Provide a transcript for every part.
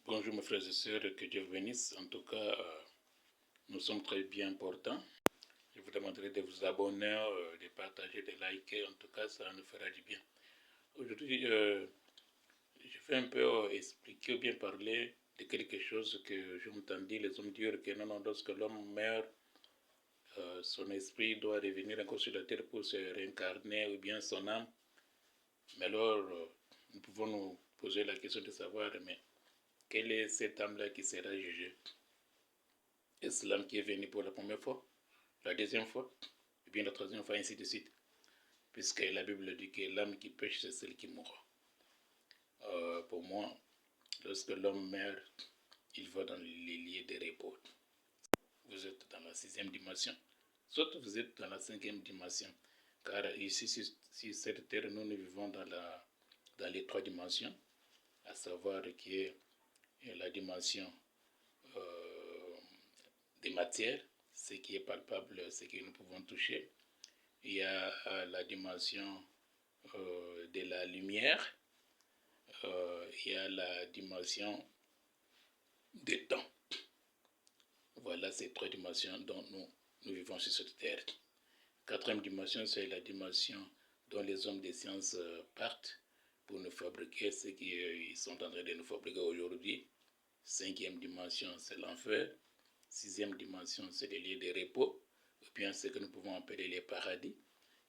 Bonjour mes frères et sœurs, que Dieu vous bénisse. En tout cas, nous sommes très bien portants. Je vous demanderai de vous abonner, de partager, de liker. En tout cas, ça nous fera du bien. Aujourd'hui, je vais un peu expliquer ou bien parler de quelque chose que j'ai entendu les hommes dire que non, lorsque l'homme meurt, son esprit doit revenir encore sur la terre pour se réincarner ou bien son âme. Mais alors, nous pouvons nous poser la question de savoir, mais quelle est cette âme-là qui sera jugée? Est-ce l'âme qui est venue pour la première fois, la deuxième fois, et bien la troisième fois, ainsi de suite? Puisque la Bible dit que l'âme qui pêche, c'est celle qui mourra. Pour moi, lorsque l'homme meurt, il va dans les lieux de repos. Vous êtes dans la sixième dimension, soit vous êtes dans la cinquième dimension. Car ici, sur cette terre, nous vivons dans les trois dimensions, à savoir qui est la dimension des matières, ce qui est palpable, ce que nous pouvons toucher. Il y a la dimension de la lumière, il y a la dimension des temps. Voilà ces trois dimensions dont nous vivons sur cette terre. Quatrième dimension, c'est la dimension dont les hommes des sciences partent pour nous fabriquer ce qu'ils sont en train de nous fabriquer aujourd'hui. Cinquième dimension, c'est l'enfer. Sixième dimension, c'est les lieux de repos, ou bien ce que nous pouvons appeler les paradis,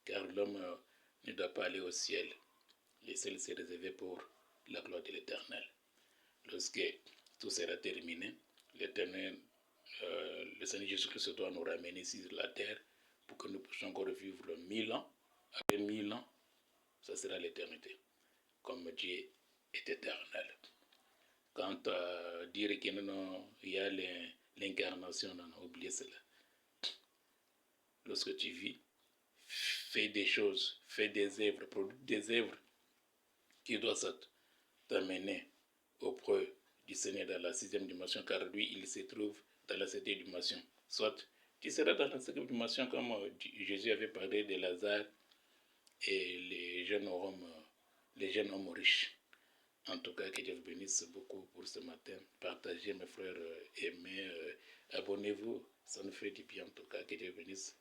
car l'homme ne doit pas aller au ciel. Le ciel s'est réservé pour la gloire de l'Éternel. Lorsque tout sera terminé, l'Éternel, le Seigneur Jésus-Christ doit nous ramener sur la terre pour que nous puissions encore vivre 1000 ans. Après 1000 ans, ça sera l'éternité, comme Dieu est éternel. Quant à dire qu'il y a l'incarnation, non, oubliez cela. Lorsque tu vis, fais des choses, fais des œuvres, produis des œuvres qui doivent t'amener auprès du Seigneur dans la sixième dimension, car lui, il se trouve dans la septième dimension. Soit tu seras dans la septième dimension comme Jésus avait parlé de Lazare et les jeunes hommes riches. En tout cas, que Dieu vous bénisse beaucoup pour ce matin. Partagez, mes frères, aimez, abonnez-vous, ça nous fait du bien. En tout cas, que Dieu vous bénisse.